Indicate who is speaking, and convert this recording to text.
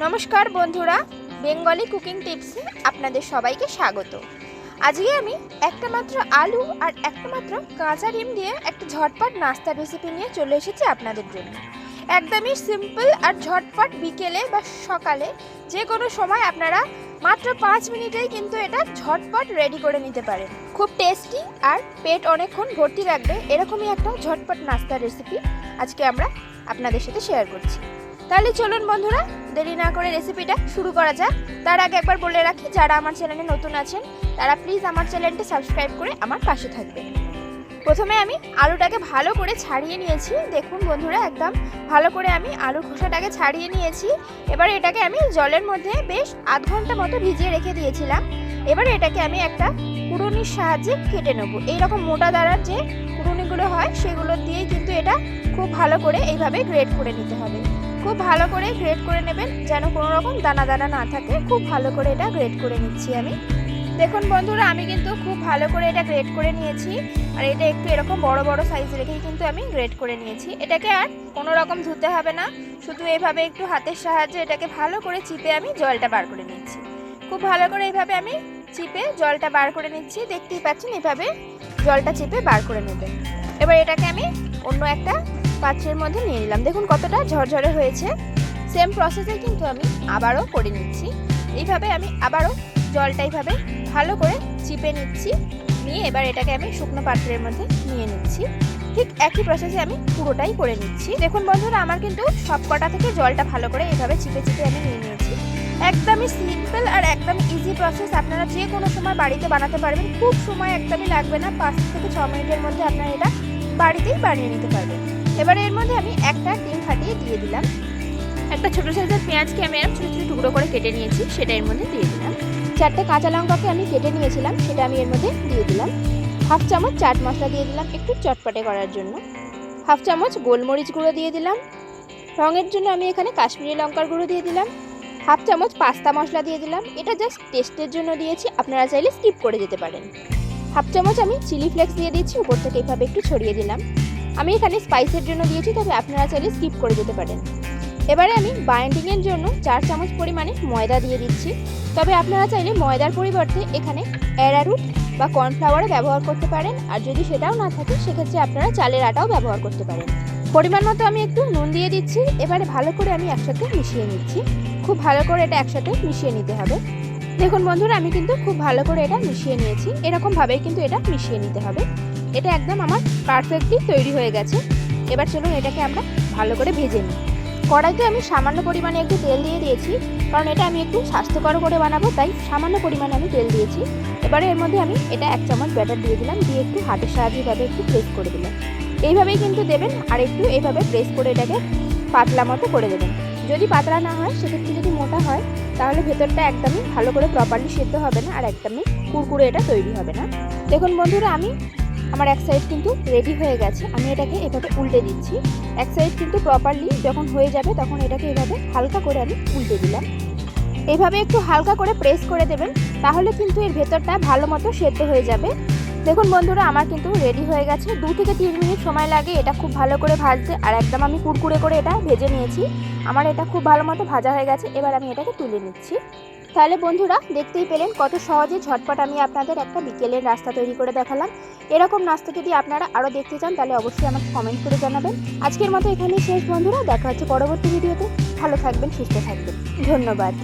Speaker 1: নমস্কার বন্ধুরা, Bengali cooking টিপসে আপনাদের সবাইকে স্বাগত। আজকে আমি একটা মাত্র আলু আর একটা মাত্র কাঁচা ডিম দিয়ে একটা ঝটপট নাস্তার রেসিপি নিয়ে চলে এসেছি আপনাদের জন্য। একদমই সিম্পল আর ঝটপট বিকেলে বা সকালে যে কোনো সময় আপনারা মাত্র 5 মিনিটেই কিন্তু এটা ঝটপট রেডি করে নিতে পারেন। খুব টেস্টি আর পেট অনেকক্ষণ ভর্তি রাখবে এরকমই একটা ঝটপট নাস্তার রেসিপি আজকে আমরা আপনাদের সাথে শেয়ার করছি। তাহলে চলুন বন্ধুরা, দেরি না করে রেসিপিটা শুরু করা যাক। তার আগে একবার বলে রাখি, যারা আমার চ্যানেলে নতুন আছেন তারা প্লিজ আমার চ্যানেলটি সাবস্ক্রাইব করে আমার পাশে থাকবেন। প্রথমে আমি আলুটাকে ভালো করে ছাড়িয়ে নিয়েছি। দেখুন বন্ধুরা, একদম ভালো করে আমি আলুর খোসাটাকে ছাড়িয়ে নিয়েছি। এবার এটাকে আমি জলের মধ্যে বেশ আধ ঘন্টা মতো ভিজিয়ে রেখে দিয়েছিলাম। এবার এটাকে আমি একটা কুড়ুনির সাহায্যে কেটে নেবো। এইরকম মোটা দাঁড়ার যে কুড়ুনিগুলো হয় সেগুলো দিয়েই কিন্তু এটা খুব ভালো করে এইভাবে গ্রেট করে নিতে হবে। খুব ভালো করে গ্রেট করে নেবেন, যেন কোনো রকম দানা দানা না থাকে। খুব ভালো করে এটা গ্রেট করে নিচ্ছি আমি। দেখুন বন্ধুরা, আমি কিন্তু খুব ভালো করে এটা গ্রেট করে নিয়েছি। আর এটা একটু এরকম বড় বড় সাইজ রেখেই কিন্তু আমি গ্রেট করে নিয়েছি। এটাকে আর কোনো রকম ধুতে হবে না, শুধু এইভাবে একটু হাতের সাহায্যে এটাকে ভালো করে চিপে আমি জলটা বার করে নিচ্ছি। খুব ভালো করে এইভাবে আমি চিপে জলটা বার করে নিচ্ছি। দেখতেই পাচ্ছেন, এইভাবে জলটা চিপে বার করে নেবেন। এবার এটাকে আমি অন্য একটা পাত্রের মধ্যে নিয়ে নিলাম। দেখুন কতটা ঝরঝরে হয়েছে। সেম প্রসেসে কিন্তু আমি আবারও করে নিচ্ছি। এইভাবে আমি আবারও জলটা এইভাবে ভালো করে চিপে নিচ্ছি। নিয়ে এবার এটাকে আমি শুকনো পাত্রের মধ্যে নিয়ে নিচ্ছি। ঠিক একই প্রসেসে আমি পুরোটাই করে নিচ্ছি। দেখুন বন্ধুরা, আমার কিন্তু সব কটা থেকে জলটা ভালো করে এইভাবে চিপে চিপে আমি নিয়ে নিয়েছি। একদমই সিম্পল আর একদম ইজি প্রসেস। আপনারা যে কোনো সময় বাড়িতে বানাতে পারবেন। খুব সময় একদমই লাগবে না, 5 থেকে 6 মিনিটের মধ্যে আপনারা এটা বাড়িতেই বানিয়ে নিতে পারবেন। এবারে এর মধ্যে আমি একটা ডিম ফাটিয়ে দিয়ে দিলাম। একটা ছোটো সাইজের পেঁয়াজকে আমি ছোটো ছোটো টুকরো করে কেটে নিয়েছি, সেটা এর মধ্যে দিয়ে দিলাম। 4টে কাঁচা লঙ্কাকে আমি কেটে নিয়েছিলাম, সেটা আমি এর মধ্যে দিয়ে দিলাম। 1/2 চামচ চাট মশলা দিয়ে দিলাম একটু চটপটে করার জন্য। 1/2 চামচ গোলমরিচ গুঁড়ো দিয়ে দিলাম। রঙের জন্য আমি এখানে কাশ্মীরি লঙ্কার গুঁড়ো দিয়ে দিলাম। 1/2 চামচ পাস্তা মশলা দিয়ে দিলাম। এটা জাস্ট টেস্টের জন্য দিয়েছি, আপনারা চাইলে স্কিপ করে যেতে পারেন। 1/2 চামচ আমি চিলি ফ্লেক্স দিয়ে দিচ্ছি, উপর থেকে এইভাবে একটু ছড়িয়ে দিলাম। আমি এখানে স্পাইসের জন্য দিয়েছি, তবে আপনারা চাইলে স্কিপ করে যেতে পারেন। এবারে আমি বাইন্ডিংয়ের জন্য 4 চামচ পরিমাণে ময়দা দিয়ে দিচ্ছি। তবে আপনারা চাইলে ময়দার পরিবর্তে এখানে অ্যারারুট বা কর্নফ্লাওয়ারও ব্যবহার করতে পারেন। আর যদি সেটাও না থাকে সেক্ষেত্রে আপনারা চালের আটাও ব্যবহার করতে পারেন। পরিমাণ মতো আমি একটু নুন দিয়ে দিচ্ছি। এবারে ভালো করে আমি একসাথে মিশিয়ে নিচ্ছি। খুব ভালো করে এটা একসাথে মিশিয়ে নিতে হবে। দেখুন বন্ধুরা, আমি কিন্তু খুব ভালো করে এটা মিশিয়ে নিয়েছি। এরকমভাবেই কিন্তু এটা মিশিয়ে নিতে হবে। এটা একদম আমার পারফেক্টলি তৈরি হয়ে গেছে। এবার চলুন এটাকে আমরা ভালো করে ভেজে নিই। কড়াইতে আমি সামান্য পরিমাণে একটু তেল দিয়ে দিয়েছি, কারণ এটা আমি একটু স্বাস্থ্যকর করে বানাবো, তাই সামান্য পরিমাণে আমি তেল দিয়েছি। এবারে এর মধ্যে আমি এটা 1 চামচ ব্যাটার দিয়ে দিলাম, দিয়ে একটু হাতের সাহায্যে এভাবে একটু প্রেস করে দিলাম। এইভাবেই কিন্তু দেবেন, আর একটু এইভাবে প্রেস করে এটাকে পাতলা মতো করে দেবেন। যদি পাতলা না হয়, সেক্ষেত্রে যদি মোটা হয় তাহলে ভেতরটা একদমই ভালো করে প্রপারলি সেদ্ধ হবে না, আর একদমই কুরকুরে এটা তৈরি হবে না। দেখুন বন্ধুরা, আমার এক সাইড কিন্তু রেডি হয়ে গেছে। আমি এটাকে এভাবে উল্টে দিচ্ছি। এক সাইড কিন্তু প্রপারলি যখন হয়ে যাবে তখন এটাকে এভাবে হালকা করে আমি উল্টে দিলাম। এইভাবে একটু হালকা করে প্রেস করে দেবেন, তাহলে কিন্তু এর ভেতরটা ভালো মতো সেদ্ধ হয়ে যাবে। দেখুন বন্ধুরা, আমার কিন্তু রেডি হয়ে গেছে। 2 থেকে 3 মিনিট সময় লাগে এটা খুব ভালো করে ভাজতে, আর একদম আমি কুরকুরে করে এটা ভেজে নিয়েছি। আমার এটা খুব ভালো মতো ভাজা হয়ে গেছে। এবার আমি এটাকে তুলে নিচ্ছি। তাহলে বন্ধুরা, দেখতেই পেলেন কত সহজে ঝটপট আমি আপনাদের একটা বিকেলের নাস্তা তৈরি করে দেখালাম। এরকম নাস্তা যদি আপনারা আরও দেখতে চান তাহলে অবশ্যই আমাকে কমেন্ট করে জানাবেন। আজকের মতো এখানেই শেষ বন্ধুরা, দেখা হচ্ছে পরবর্তী ভিডিওতে। ভালো থাকবেন, সুস্থ থাকবেন, ধন্যবাদ।